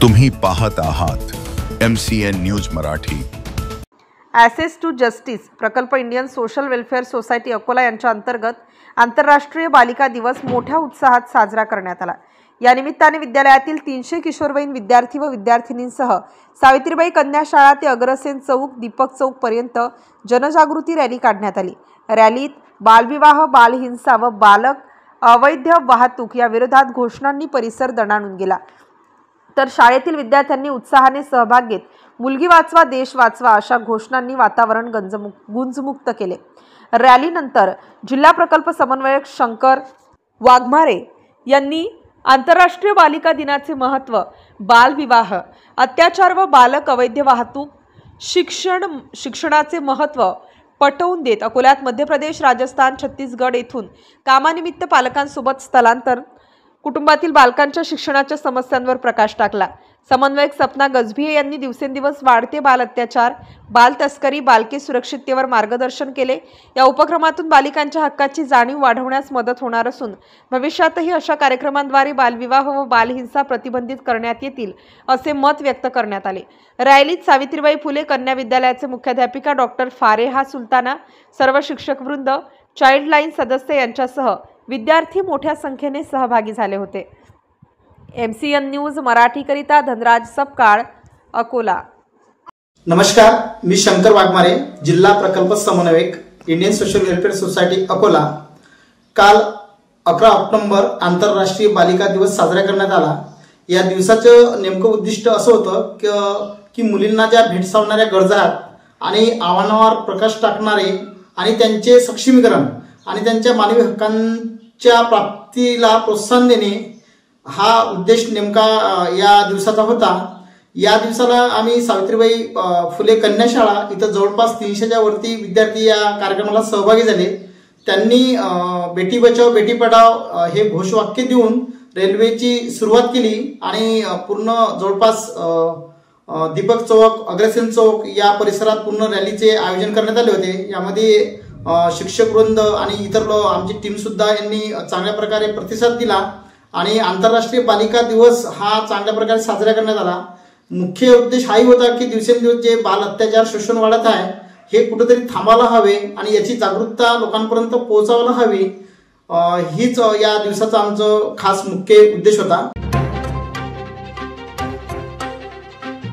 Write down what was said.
तुम्ही पाहत आहात MCN news Marathi. Access to justice प्रकल्प Indian social welfare society Akola यांच्या अंतर्गत आंतरराष्ट्रीय बालिका दिवस मोठ्या उत्साहात साजरा करण्यात आला। या निमित्ताने विद्यालयातील 300 किशोरवयीन विद्यार्थी व विद्यार्थिनींसह सावित्रीबाई कन्या शाळा ते अग्रसेन चौक दीपक चौक पर्यंत जनजागृती रॅली काढण्यात आली। रॅलीत बालविवाह, बालहिंसा व बालक अवैध वाहतूक या विरोधात घोषणांनी परिसर दणाणून गेला। तर शाळेतील विद्यार्थ्यांनी उत्साहाने सहभाग घेत मुलगी वाचवा देश वाचवा अशा घोषणांनी वातावरण गुंजमुक्त केले। रॅलीनंतर जिल्हा प्रकल्प समन्वयक शंकर वाघमारे यांनी आंतरराष्ट्रीय बालिका दिनाचे महत्त्व, बालविवाह, अत्याचार व बालक अवैध वाहतूक, शिक्षणाचे महत्त्व पटवून देत अकोल्यात मध्य प्रदेश, राजस्थान, छत्तीसगड येथून कामानिमित्त पालकांसोबत स्थलांतर, कुटुंबातील बालकांच्या शिक्षणाच्या समस्यांवर प्रकाश टाकला। समन्वयक सपना गजभिये यांनी दिवसेंदिवस वाढते बाल अत्याचार, बाल तस्करी, बालके सुरक्षिततेवर मार्गदर्शन केले। या उपक्रमातून बालिकांच्या हक्काची जाणीव वाढवण्यास मदत होणार असून भविष्यातही अशा कार्यक्रमांद्वारे बालविवाह व बालहिंसा प्रतिबंधित करण्यात येतील असे मत व्यक्त करण्यात आले। रॅलीत सावित्रीबाई फुले कन्या विद्यालयाचे मुख्याध्यापिका डॉक्टर फारेहा सुलताना, सर्व शिक्षकवृंद, चाइल्ड लाईन सदस्य यांच्यासह विद्यार्थी मोठ्या संख्येने सहभागी झाले होते। MCN न्यूज मराठी करिता धनराज सपकाळ, अकोला। नमस्कार, मी शंकर वाघमारे, जिल्हा प्रकल्प समन्वयक, Indian social welfare society Akola. काल 11 ऑक्टोबर आंतरराष्ट्रीय बालिका दिवस साजरा करण्यात आला। या दिवसाचं नेमकं उद्दिष्ट असं होतं की मुलींना ज्या भेडसावणाऱ्या गरजा आणि आव्हानावर प्रकाश टाकणारे आणि त्यांचे सक्षमीकरण आणि त्यांच्या मानवी हक्कांच्या प्राप्तीला प्रोत्साहन देणे हा उद्देश नेमका या दिवसाचा होता। या दिवसाला आम्ही सावित्रीबाई फुले कन्या शाळा इथं जवळपास 300च्या वरती विद्यार्थी या कार्यक्रमाला सहभागी झाले। त्यांनी बेटी बचाओ बेटी पढाओ हे घोषवाक्य देऊन रेल्वेची सुरुवात केली आणि पूर्ण जवळपास दीपक चौक, अग्रसेन चौक या परिसरात पूर्ण रॅलीचे आयोजन करण्यात आले होते। यामध्ये शिक्षक वृंद आणि इतर आमची टीम सुद्धा यांनी चांगल्या प्रकारे प्रतिसाद दिला आणि आंतरराष्ट्रीय बालिका दिवस हा चांगल्या प्रकारे साजरा करण्यात आला। मुख्य उद्देश हाही होता की दिवसेंदिवस जे बाल अत्याचार, शोषण वाढत आहे हे कुठेतरी थांबायला हवे आणि याची जागरूकता लोकांपर्यंत पोहोचायला हवी, हीच या दिवसाचा आमचा खास मुख्य उद्देश होता।